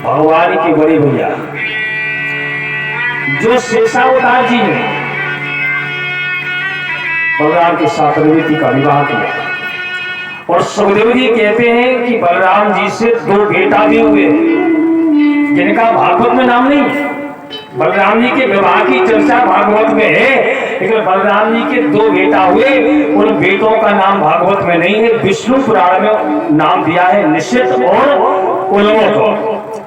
भगवान के बड़े भैया जो शेषावतार जी ने बलराम के साथ रेवती का विवाह किया। और सुखदेव जी कहते हैं कि बलराम जी से 2 बेटा भी हुए जिनका भागवत में नाम नहीं। बलराम जी के विवाह की चर्चा भागवत में है, लेकिन बलराम जी के 2 बेटा हुए, उन बेटों का नाम भागवत में नहीं है। विष्णु पुराण में नाम दिया है निषिद्ध और उन्मोद।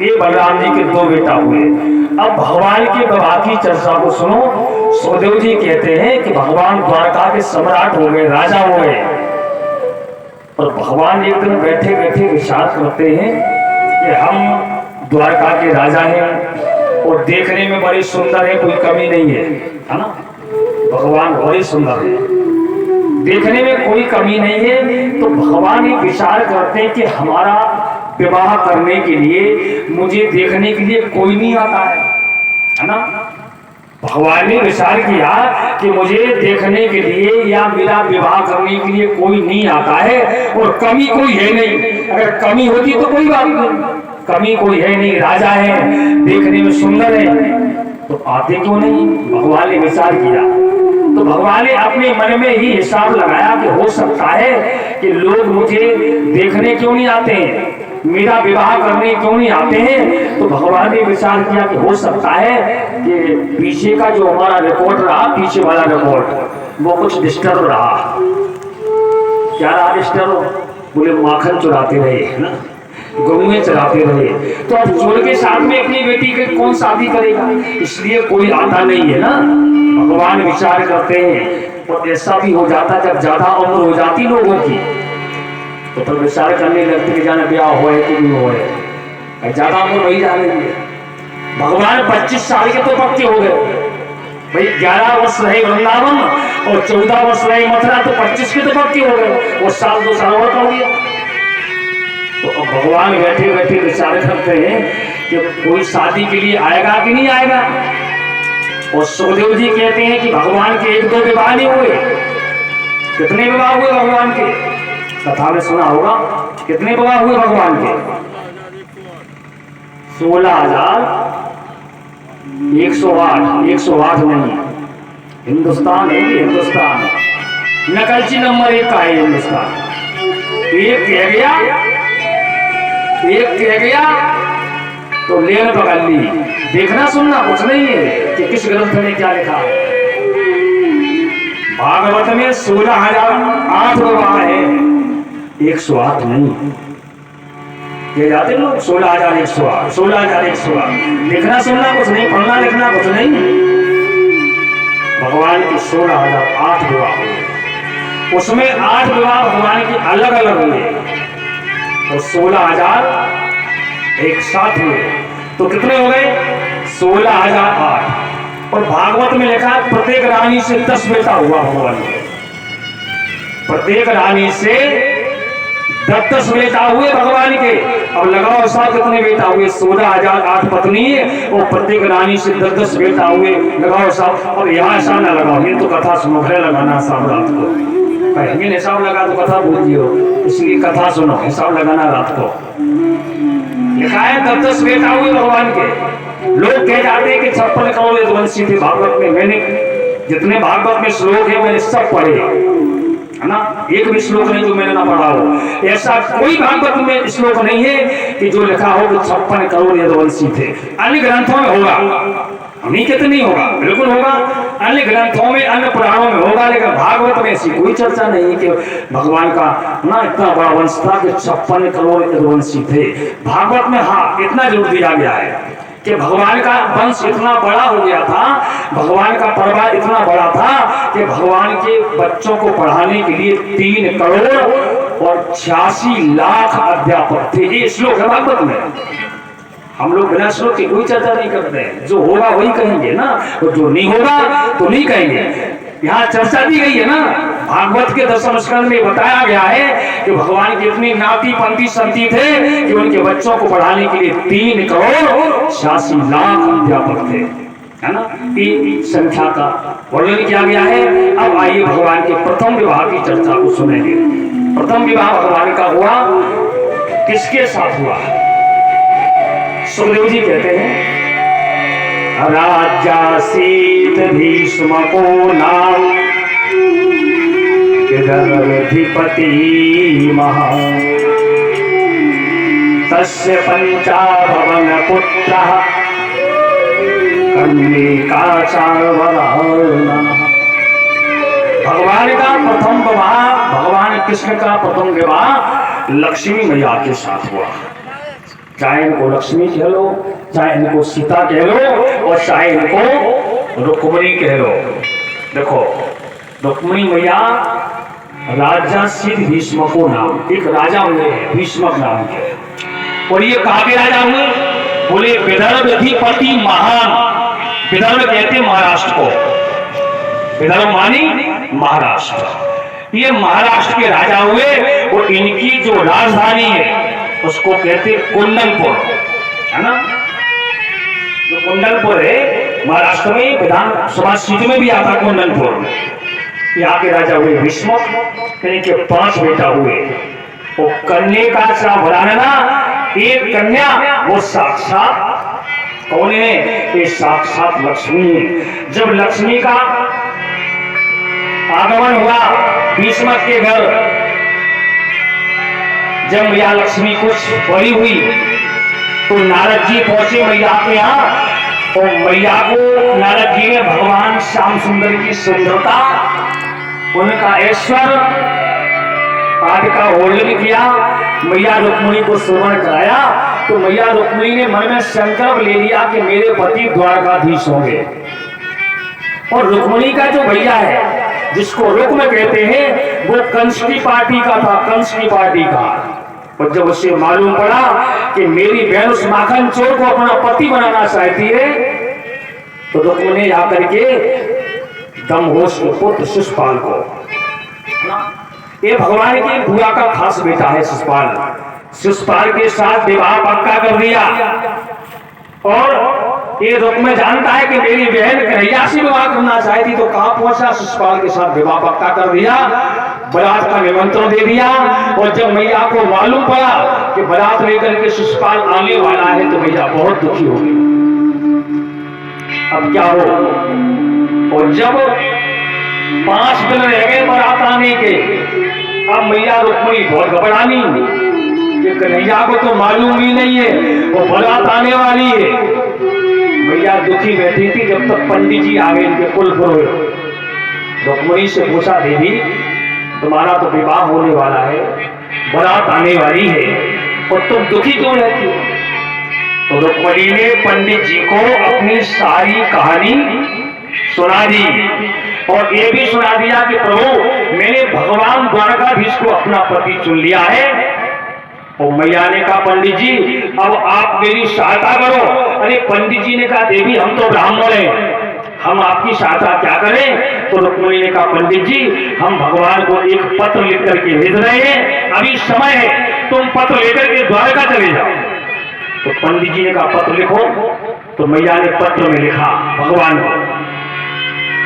ये बलराम जी के 2 बेटा हुए। अब भगवान के विवाह की चर्चा को सुनो। सुखदेव जी कहते हैं कि भगवान द्वारका के सम्राट हो गए, राजा हो गए। और भगवान एक दिन बैठे बैठे विचार करते हैं कि हम द्वारका के राजा हैं और देखने में बड़े सुंदर है, कोई कमी नहीं है ना। भगवान बड़े सुंदर है, देखने में कोई कमी नहीं है। तो भगवान ये विचार करते हैं कि हमारा विवाह करने के लिए मुझे देखने के लिए कोई नहीं आता है ना। भगवान ने विचार किया कि मुझे देखने के लिए या मेरा विवाह करने के लिए कोई नहीं आता है और कमी कोई है नहीं। अगर कमी होती तो कोई बात नहीं, कमी कोई है नहीं, राजा है, देखने में सुंदर है, तो आते क्यों नहीं। भगवान ने विचार किया तो भगवान ने अपने मन में ही हिसाब लगाया कि हो सकता है कि लोग मुझे देखने क्यों नहीं आते हैं, मेरा विवाह करने क्यों नहीं आते हैं। तो भगवान ने विचार किया कि हो सकता है कि पीछे का जो हमारा रिकॉर्ड रहा, पीछे वाला रिकॉर्ड वो कुछ डिस्टर्ब रहा। क्या रहा डिस्टर्ब? बोले माखन चुराते रहे है ना, गौएं चराते रहे। तो अब चोर के साथ में अपनी बेटी के कौन शादी करेगा, इसलिए कोई आता नहीं है ना। भगवान विचार करते हैं और ऐसा भी हो जाता जब ज्यादा उम्र हो जाती लोगों की तो फिर विचार करने लगते कि जाने ब्याह हो कि नहीं हो, ज्यादा उम्र वही जा रही है। भगवान 25 साल के तो पक्के हो गए भाई। 11 वर्ष रहे वृंदावन और 14 वर्ष रहे मथुरा, तो 25 के तो पक्के हो गए। वो साल 2 साल और कर दिया। तो अब भगवान बैठे बैठे विचार करते हैं कि कोई शादी के लिए आएगा कि नहीं आएगा। और सुखदेव जी कहते हैं कि भगवान के 1-2 विवाह नहीं हुए। कितने विवाह हुए भगवान के? कथा में सुना होगा कितने विवाह हुए भगवान के? 16,108 नहीं, हिंदुस्तान है कि हिंदुस्तान नकलची नंबर 1 का है हिंदुस्तान। एक कह गया तो लेन पकड़ ली। देखना सुनना कुछ नहीं है कि किस ग्रंथ में क्या लिखा है। भागवत में 16,008 विवाह है, 108 नहीं। ये जाते लोग 16,108, 16,108। देखना सुनना कुछ नहीं, पढ़ना लिखना कुछ नहीं। भगवान के 16,008 विवाह हुए, उसमें 8 विवाह भगवान के अलग अलग हुए और 16,000 एक साथ हुए। तो कितने हो गए? 16,008। और भागवत में लिखा है प्रत्येक रानी से 10 बेटा हुआ भगवान के। प्रत्येक रानी से 10 बेटा हुए भगवान के। अब लगाओ साथ कितने बेटा हुए? 16,008 पत्नी और प्रत्येक रानी से 10 बेटा हुए। लगाओ साथ। और यहाँ ऐसा ना लगाओ, ये तो कथा सुनो, घर लगाना साहब रात को कहेंगे हिसाब लगा तो कथा भूल जियो, इसलिए कथा सुनो, हिसाब लगाना रात को। लिखा है 10 बेटा हुए भगवान के। लोग कह जाते हैं कि 56 करोड़ यदुवंशी थे भागवत में। मैंने जितने भागवत में श्लोक है मैंने सब पढ़े है ना, एक भी श्लोक नहीं जो मैंने ना पढ़ा हो। ऐसा कोई भागवत में श्लोक नहीं है कि जो लिखा हो कि 56 करोड़ यदुवंशी थे। अन्य ग्रंथों में होगा, हमें कितने नहीं होगा, बिल्कुल होगा। अन्य ग्रंथों में, अन्य पुराणों में होगा, लेकिन भागवत में ऐसी कोई चर्चा नहीं है कि भगवान का ना इतना बड़ा वंश था कि 56 करोड़ यदुवंशी थे। भागवत में हाँ इतना जरूर दिया गया है कि भगवान का वंश इतना बड़ा हो गया था, भगवान का परिवार इतना बड़ा था कि भगवान के बच्चों को पढ़ाने के लिए 3 करोड़ और 86 लाख अध्यापक थे। ये श्लोक है भागवत में। हम लोग बिना श्लोक की कोई चर्चा नहीं करते हैं। जो होगा वही कहेंगे ना, और जो नहीं होगा तो नहीं कहेंगे। यहाँ चर्चा दी गई है ना, भागवत के 10वें स्कंद में बताया गया है कि भगवान के इतनी नाती पंथी संती थे कि उनके बच्चों को पढ़ाने के लिए 3 करोड़ 86 लाख अध्यापक थे, है ना। ये संख्या का वर्णन किया गया है। अब आइए भगवान के प्रथम विवाह की चर्चा को सुनेंगे। प्रथम विवाह भगवान का हुआ किसके साथ हुआ? सुखदेव जी कहते हैं राजासीत भीष्म को नाम विदर्भाधिपति महा तस्य पंचाभवन पुत्रः कन्यकाचार्वराणः। भगवान का प्रथम विवाह, भगवान कृष्ण का प्रथम विवाह लक्ष्मी मैया के साथ हुआ। चाहे इनको लक्ष्मी कह लो, चाहे इनको सीता कह लो, और चाहे इनको रुक्मिणी कह लो। देखो रुक्मिणी मैया राजा सिद्ध भीष्म को नाम, एक राजा हुए भीष्मक नाम के, और ये कहाँ के राजा हुए? बोले विदर्भाधिपति महान। विदर्भ कहते महाराष्ट्र को, विदर्भ मानी महाराष्ट्र। ये महाराष्ट्र के राजा हुए और इनकी जो राजधानी है उसको कहते कुंडलपुर, है ना। जो कुंडलपुर है महाराष्ट्र में, विधानसभा सीट में भी आता कुंडलपुर। यहाँ के राजा हुए भीष्म, इनके 5 बेटा हुए। और कन्या का वरानना, एक कन्या वो साक्षात कौन है? ये साक्षात लक्ष्मी है। जब लक्ष्मी का आगमन हुआ भीष्म के घर, जब मैया लक्ष्मी कुछ बड़ी हुई तो नारद जी पहुंचे मैया के यहाँ, और मैया को नारद जी ने भगवान श्याम सुंदर की सुंदरता, उनका ऐश्वर्य आदि का वर्णन किया। मैया रुक्मिणी को श्रवण कराया तो मैया रुक्मिणी ने मन में संकल्प ले लिया कि मेरे पति द्वारकाधीश होंगे। और रुक्मिणी का जो भैया है जिसको रुक्म कहते हैं, वो कंस की पार्टी का था, कंस की पार्टी का। और जब उसे मालूम पड़ा कि मेरी बहन उस माखन चोर को अपना पति बनाना चाहती है, तो रुक्मिणी आकर के दमघोष के पुत्र शिशुपाल को, ये भगवान की बुआ का खास बेटा है शिशुपाल, शिशुपाल के साथ विवाह पक्का कर दिया। और ये रुक्म जानता है कि मेरी बहन कन्हैया से विवाह करना चाहती, तो कहां पहुंचा? शिशुपाल के साथ विवाह पक्का कर दिया, बारात का निमंत्रण दे दिया। और जब मैया को मालूम पड़ा कि बारात लेकर के शिशुपाल आने वाला है, तो मैया बहुत दुखी हो गई। अब क्या हो? और जब 5 दिन रह गए बारात आने के, अब मैया रुक्मिणी बहुत घबरानी कि कन्हैया को तो मालूम भी नहीं है वो बारात आने वाली है। मैया दुखी बैठी थी, जब तक पंडित जी आ गए इनके कुल पुरोहित। रुक्मिणी से पूछा, देवी तुम्हारा तो विवाह होने वाला है, बारात आने वाली है, और तुम दुखी क्यों रहती हो? तो रुक्मिणी ने पंडित जी को अपनी सारी कहानी सुना दी, और ये भी सुना दिया कि प्रभु मैंने भगवान द्वारकाधीश को अपना पति चुन लिया है। और मैया ने कहा, पंडित जी अब आप मेरी सहायता करो। अरे पंडित जी ने कहा, देवी हम तो ब्राह्मण हैं, हम आपकी सहायता क्या करें? तो रुक्मिणी ने कहा, पंडित जी हम भगवान को एक पत्र लिख करके भेज रहे हैं, अभी समय है, तुम पत्र लेकर के द्वारका चले जाओ। तो पंडित जी ने कहा, पत्र लिखो। तो मैया ने पत्र में लिखा भगवान को।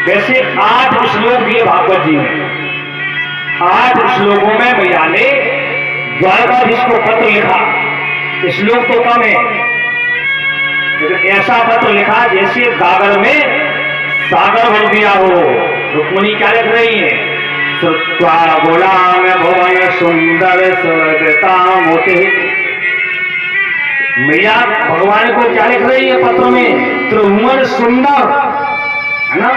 वैसे 8 श्लोक दिए भागवत जी ने, 8 श्लोकों में मैया ने द्वारकाधीश को पत्र लिखा। श्लोक तो कम है, लेकिन ऐसा पत्र लिखा जैसे गागर में सागर भर दिया हो। रुक्मिणी क्या लिख रही है? श्रुत्वा गुलाम भुवन सुंदर स्वर्गतामुते। मैया भगवान को क्या लिख रही है पत्र में? त्रिभुवन सुंदर, है ना।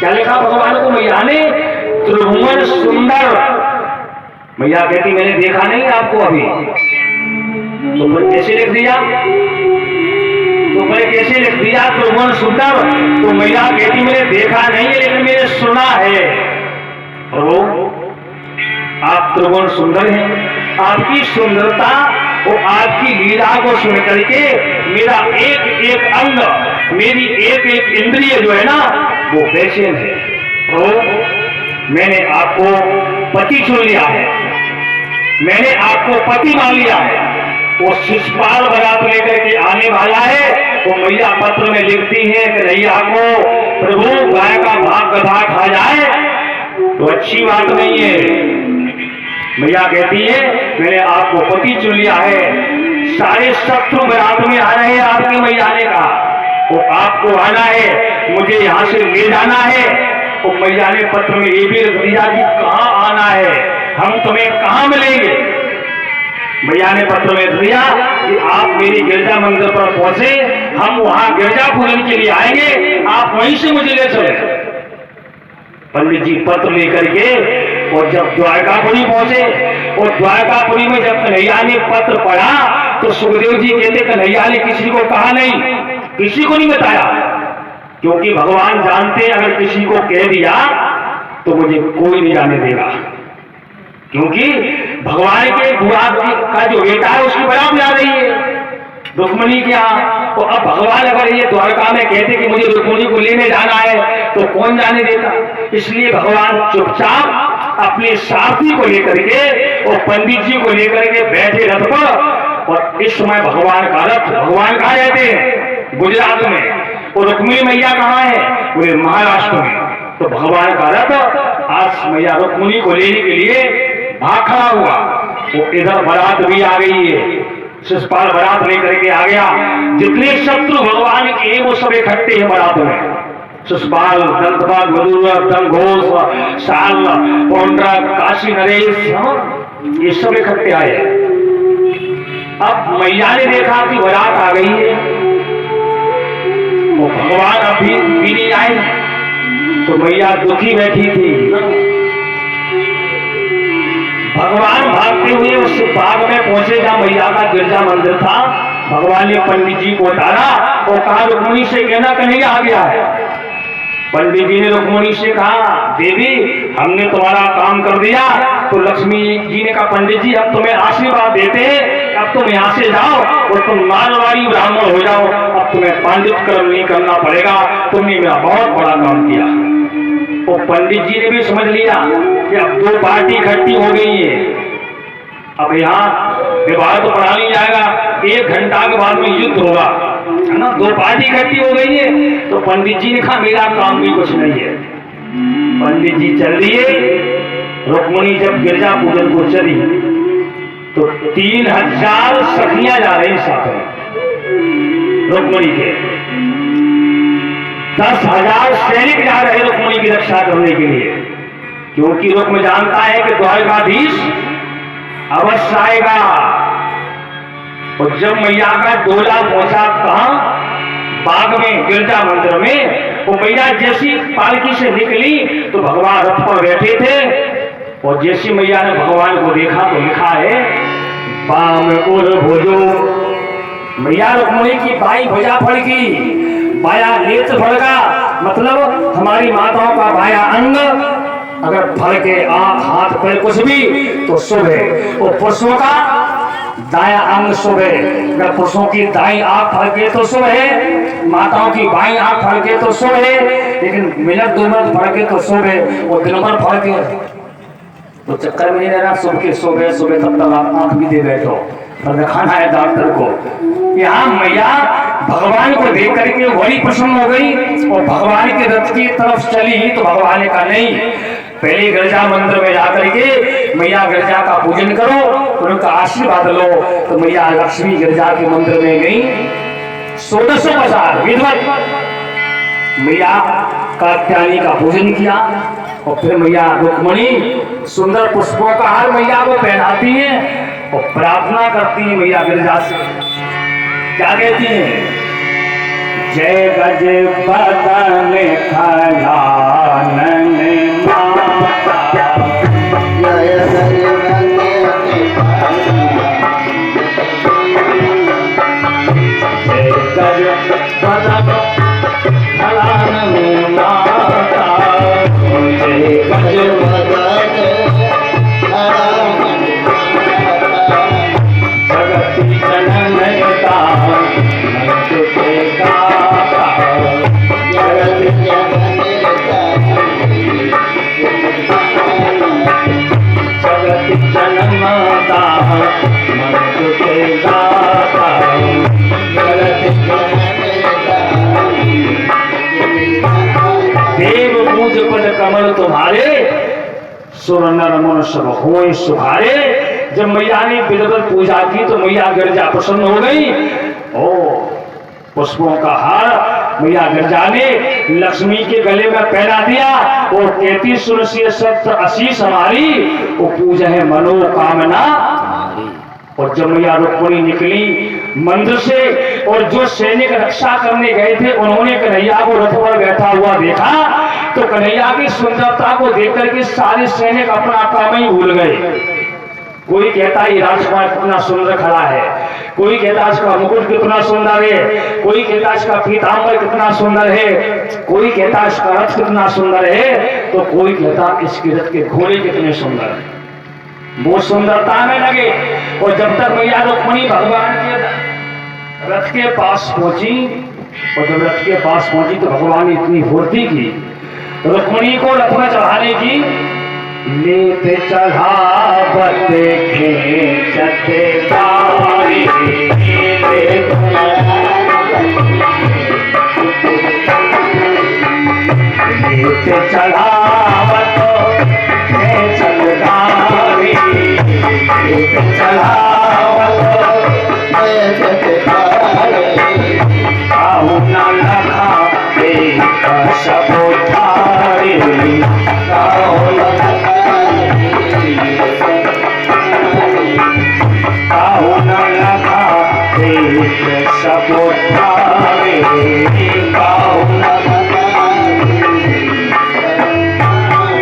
क्या लिखा भगवान को मैया ने? त्रिभुवन सुंदर। मैया कहती मैंने देखा नहीं आपको अभी, तो फिर कैसे लिख दिया? त्रिभुवन सुंदर। तो मैया कहती मैंने देखा नहीं है, लेकिन मैंने सुना है। प्रभु आप त्रिभुवन सुंदर हैं, आपकी सुंदरता और आपकी लीला को सुन करके मेरा एक एक अंग, मेरी एक एक इंद्रिय जो है ना वो बेचैन है। प्रभु मैंने आपको पति चुन लिया है, मैंने आपको पति मान लिया है। वो शिशुपाल बारात लेकर के आने वाला है। वो मैया पत्र में लिखती है कि नैया को प्रभु गाय का भाग गधा खा जाए तो अच्छी बात नहीं है। मैया कहती है मैंने आपको पति चुन लिया है, सारे शत्रु बारात में आ रहे हैं आपकी मैया ने कहा वो आपको आना है, मुझे यहाँ से ले जाना है। तो मैया ने पत्र में ये भी लिख दिया कि कहाँ आना है, हम तुम्हें कहाँ मिलेंगे। मैया ने पत्र में लिख दिया कि आप मेरी गिरजा मंदिर पर पहुंचे, हम वहां गिरजा पूजन के लिए आएंगे, आप वहीं से मुझे ले चले। पंडित जी पत्र लेकर के और जब द्वारकापुरी पहुंचे और द्वारकापुरी में जब कन्हैया ने पत्र पढ़ा तो सुखदेव जी कहते कन्हैया ने किसी को कहा नहीं, किसी को नहीं बताया, क्योंकि भगवान जानते अगर किसी को कह दिया तो मुझे कोई नहीं जाने देगा, क्योंकि भगवान के बुआ का जो बेटा है उसकी बारात में आ रही है रुक्मिणी के यहाँ। तो अब भगवान अगर ये द्वारका में कहते कि मुझे रुक्मिणी को लेने जाना है तो कौन जाने देता। इसलिए भगवान चुपचाप अपने साथी को लेकर के और पंडित जी को लेकर के बैठे रथ पर। और इस समय भगवान का रथ, भगवान कहाँ रहते हैं? गुजरात में। और रुक्मिणी मैया कहाँ है? पूरे महाराष्ट्र में। तो भगवान का रथ आज मैया रुक्मिणी को लेने के लिए भाग खड़ा हुआ। वो इधर बारात भी आ गई है, शिषपाल बारात लेकर के आ गया। जितने शत्रु भगवान के वो सब इकट्ठे हैं बारात में। शिषपाल, दंतपाल, मधुर, घोष, शाल, पौंड्रक, काशी नरेश, ये सब इकट्ठे आए। अब मैया ने देखा कि बारात आ गई है, वो भगवान अभी भी नहीं आए, तो मैया दुखी बैठी थी। भगवान भागते हुए उस बाग में पहुंचे जहां मैया का गिरजा मंदिर था। भगवान ने पंडित जी को उतारा और कहा रुक्मिणी से कहना कन्हैया आ गया है। पंडित जी ने रुक्मिणी से कहा देवी हमने तुम्हारा काम कर दिया। तो लक्ष्मी जी ने कहा पंडित जी अब तुम्हें आशीर्वाद देते हैं, अब तुम यहाँ से जाओ और तुम मारवाड़ी ब्राह्मण हो जाओ, अब तुम्हें पांडित कर्म नहीं करना पड़ेगा, तुमने मेरा बहुत बड़ा काम किया। तो पंडित जी ने भी समझ लिया कि अब दो पार्टी इकट्ठी हो गई है, अब यहाँ विवाह तो पढ़ा नहीं जाएगा, 1 घंटा के बाद में युद्ध होगा, है ना। दो पार्टी इकट्ठी हो गई है। तो पंडित जी ने कहा मेरा काम भी कुछ नहीं है। पंडित जी चल दिए। रुक्मिणी जब गिरजा पूजन को चली तो 3000 सखियां जा रही साथ में रुक्मिणी के, 10,000 सैनिक जा रहे रुक्मिणी की रक्षा करने के लिए, क्योंकि रुक्म जानता है कि द्वारकाधीश अवश्य आएगा। और जब मैया का डोला पहुंचा कहां? बाग में, गिरजा मंदिर में। वो मैया जैसी पालकी से निकली तो भगवान रथ पर बैठे थे। और जैसी मैया ने भगवान को देखा तो लिखा है बाम उर भुजो। मैया रुक्मिणी की बाई भुजा फड़की, बाया नेत्र फड़का, मतलब हमारी माताओं का बाया अंग अगर फड़ के आंख, हाथ, पैर कुछ भी तो शुभ है। और पुरुषों का दाया अंग शुभ है, अगर पुरुषों की दाई आंख फड़ के तो शुभ है, माताओं की बाई आंख फड़ के तो शुभ है, लेकिन मिनट 2 मिनट फड़ के तो शुभ है। और दिन भर फड़ के तो चक्कर में नहीं रहना, सुबह सुबह सुबह तब तक आप आंख भी दे बैठो, पर दिखाना है डॉक्टर को। यहाँ मैया भगवान को देख करके बड़ी प्रसन्न हो गई और भगवान के रथ की तरफ चली। तो भगवान ने कहा नहीं, पहले गिरजा मंदिर में जाकर के मैया गिरजा का पूजन करो, उनका आशीर्वाद लो। तो मैया लक्ष्मी गिरजा के मंदिर में गई, 1650 विधिवत मैया कात्यायनी का पूजन किया। और फिर मैया रुक्मिणी सुंदर पुष्पों का हार मैया को पहनाती है और प्रार्थना करती है मैया गिरजा से। क्या कहती है? जय गज बदन खजानन माता, जय गज बदन खजानन माता, जय गज बदन जगती जनमयता देव पूज पद कमल तुम्हारे, सुर नर मन सब होय सुधारे, जब मैया ने विधिवत पूजा की तो मैया गिरजा प्रसन्न हो गई। ओ पुष्पों का हार मैया गिरजा ने लक्ष्मी के गले में पहना दिया और कहती सुर से सत्य आशीष हमारी, वो पूजा है मनोकामना। और जब मैया रुक्मिणी निकली मंदिर से और जो सैनिक रक्षा करने गए थे उन्होंने कन्हैया को रथ पर बैठा हुआ देखा तो कन्हैया की सुंदरता को देख करके सारे सैनिक अपना काम ही भूल गए। कोई कहता है राजकुमार कितना सुंदर खड़ा है, कोई कहता है इसका मुकुट कितना सुंदर है, कोई कहता है इसका पीतांबर कितना सुंदर है, कोई कहता है इसका रथ कितना सुंदर है, तो कोई कहता इसके रथ के घोड़े कितने सुंदर है। वो सुंदरता में लगे। और जब तक मैया रुक्मिणी भगवान के रथ के पास पहुंची और जब रथ के पास पहुंची तो भगवान ने इतनी फुर्ती की रुक्मिणी को रथ में चढ़ाने की। लेते चढ़ावत खींचते बारी, लेते चढ़ावत खींचत बारी, लेते चढ़ावत खींचत बारी, आऊ न लखा एक सब उठारी, आऊ न सब उठारे,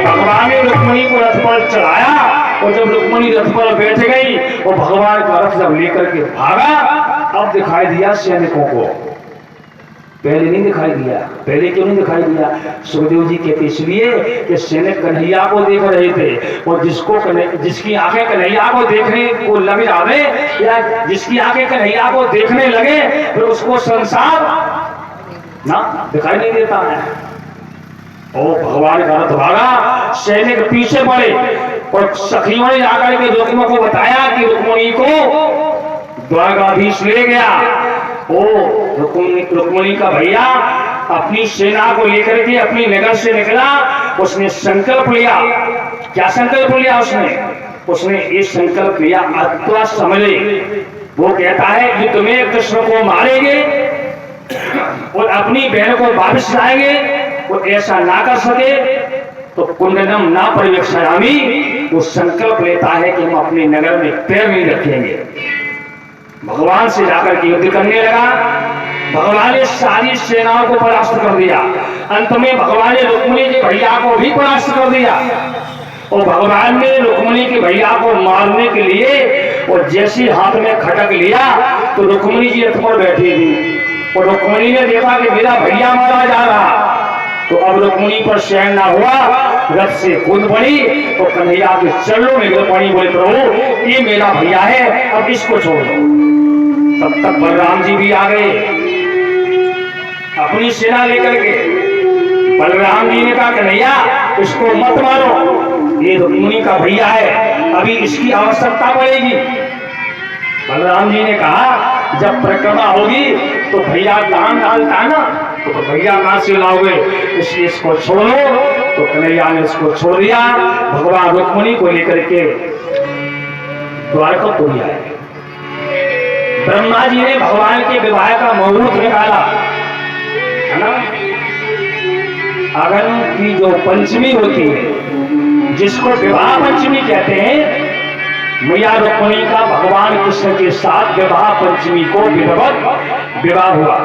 भगवान ने रुक्मिणी को रथ पर चढ़ाया और जब रुक्मिणी रथ पर बैठ गई और भगवान का रथ जब लेकर के भागा अब दिखाई दिया सैनिकों को। पहले नहीं दिखाई दिया। पहले क्यों नहीं दिखाई दिया? सुखदेव जी कहते इसलिए कि सैनिक कन्हैया को देख रहे थे और जिसकी आंखें कन्हैया को देखने को लग जावे या जिसकी आंखें कन्हैया को देखने लगे फिर उसको संसार ना दिखाई नहीं देता है। ओ भगवान का रथ भागा, सैनिक पीछे पड़े और सखियों ने जाकर के रुक्मिणी को बताया कि रुक्मिणी को द्वारकाधीश ले गया। ओ रुक्मिणी का भैया अपनी सेना को लेकर के अपनी नगर से निकला। उसने संकल्प लिया। क्या संकल्प लिया उसने ये संकल्प लिया अत्वा समझे। वो कहता है कि तुम्हें कृष्ण को मारेंगे और अपनी बहन को वापस लाएंगे, वो ऐसा ना कर सके तो कुंडनम ना परिवेक्षयामि। वो संकल्प लेता है कि हम अपने नगर में पैर नहीं रखेंगे। भगवान से जाकर के युद्ध करने लगा। भगवान ने सारी सेनाओं को परास्त कर दिया। अंत में भगवान ने रुक्मिणी के भैया को भी परास्त कर दिया और भगवान ने रुक्मिणी के भैया को मारने के लिए और जैसे हाथ में खटक लिया तो रुक्मिणी जी रथ पर बैठी थी और रुक्मिणी ने देखा कि मेरा भैया मारा जा रहा तो अब रुक्मिणी पर सहन ना हुआ, रथ से कूद पड़ी और कन्हैया के चरणों में गिर पड़ी। बोले प्रभु ये मेरा भैया है, अब इसको छोड़ दो। तब तक बलराम जी भी आ गए अपनी सेना लेकर के। बलराम जी ने कहा कन्हैया इसको मत मारो, ये रुक्मिणी का भैया है, अभी इसकी आवश्यकता पड़ेगी। बलराम जी ने कहा जब परिक्रमा होगी तो भैया दान डालता ना तो भैया कहां से लाओगे, इसलिए इसको छोड़ो। तो कन्हैया ने इसको छोड़ दिया। भगवान रुक्मिणी को लेकर के द्वारकापुरी आए। ब्रह्मा जी ने भगवान के विवाह का मुहूर्त निकाला है ना। अगन की जो पंचमी होती है जिसको विवाह पंचमी कहते हैं, मैया रुक्मिणी का भगवान कृष्ण के साथ विवाह पंचमी को विधिवत विवाह हुआ।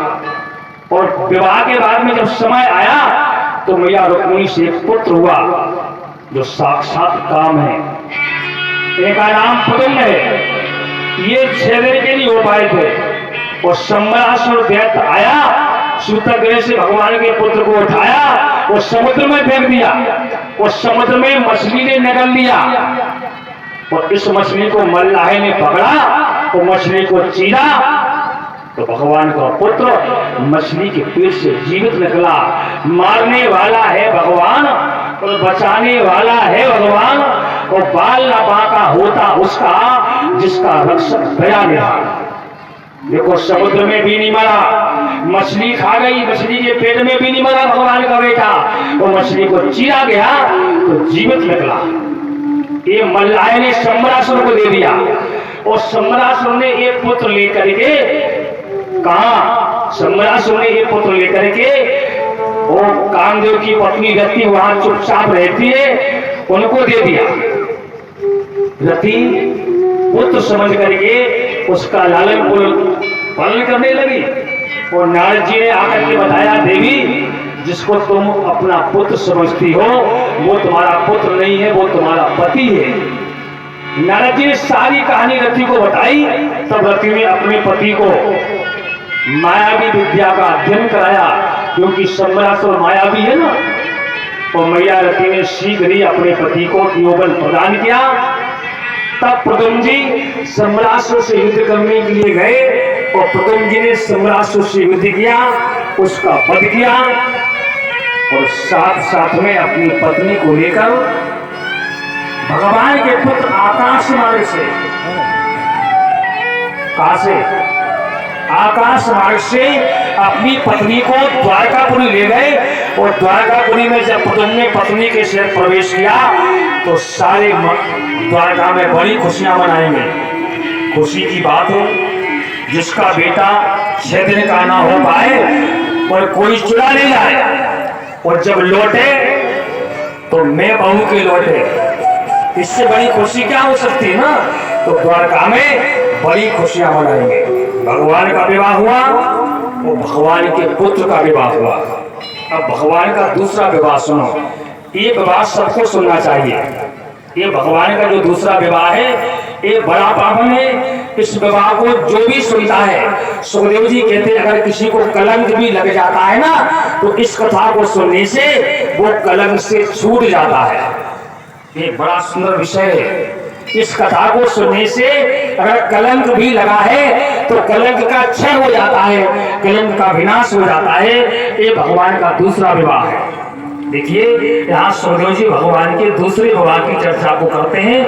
और विवाह के बाद में जब समय आया तो मैया रुक्मिणी से एक पुत्र हुआ जो साक्षात काम है। एक का नाम पुतुम्न है। ये 6 दिन के लिए हो पाए थे और संबरासुर दैत्य आया, सूतग्रह से भगवान के पुत्र को उठाया और समुद्र में फेंक दिया और समुद्र में मछली ने निगल लिया और इस मछली को मल्लाहे ने पकड़ा और मछली को चीरा तो भगवान का पुत्र मछली के पेट से जीवित निकला। मारने वाला है भगवान और बचाने वाला है भगवान और बाल न बांका होता उसका जिसका रक्षक दया निहार। देखो समुद्र में भी नहीं मरा, मछली खा गई, मछली के पेट में भी नहीं मरा भगवान का बेटा, वो मछली को चीरा गया तो जीवित निकला। ये मल्लाह ने सम्रासुर को दे दिया और सम्रासुर ने एक पुत्र लेकर के कहा, सम्रासुर ने एक पुत्र लेकर के वो कामदेव की पत्नी रति वहां चुपचाप रहती है, उनको दे दिया। रति पुत्र समझ करके उसका लालन पालन करने लगी और नारद जी ने आकर के बताया, देवी जिसको तुम अपना पुत्र समझती हो वो तुम्हारा पुत्र नहीं है, वो तुम्हारा पति है। नारद जी ने सारी कहानी रति को बताई। तब रति ने अपने पति को मायावी विद्या का अध्ययन कराया, क्योंकि सम्रासुर मायावी है ना। तो मैया रति ने शीघ्र ही अपने पति को यौवन प्रदान किया। तब प्रद्युम्न जी सम्रासुर से युद्ध करने के लिए गए और प्रद्युम्न जी ने सम्रासुर से युद्ध किया, उसका वध किया और साथ साथ में अपनी पत्नी को लेकर भगवान के पुत्र आकाश मार्ग से, कहां से? आकाश मार्ग से अपनी पत्नी को द्वारकापुरी ले गए और द्वारकापुरी में जब प्रद्युम्न ने पत्नी के साथ प्रवेश किया तो सारे द्वारका में बड़ी खुशियां मनाएंगे। खुशी की बात है, जिसका बेटा 6 दिन का ना हो पाए और कोई चुरा ले जाए और जब लौटे तो मैं बहू के लौटे, इससे बड़ी खुशी क्या हो सकती है ना। तो द्वारका में बड़ी खुशियां मनाएंगे। भगवान का विवाह हुआ और भगवान के पुत्र का विवाह हुआ। अब भगवान का दूसरा विवाह सुनो। ये विवाह सबको सुनना चाहिए। ये भगवान का जो दूसरा विवाह है ये बड़ा पावन है। इस विवाह को जो भी सुनता है, सुखदेव जी कहते हैं अगर किसी को कलंक भी लग जाता है ना तो इस कथा को सुनने से वो कलंक से छूट जाता है। ये बड़ा सुंदर विषय है। इस कथा को सुनने से अगर कलंक भी लगा है तो कलंक का क्षय हो जाता है, कलंक का विनाश हो जाता है। ये भगवान का दूसरा विवाह है। देखिए यहाँ सुखदेव जी भगवान के दूसरे विवाह की चर्चा को करते हैं।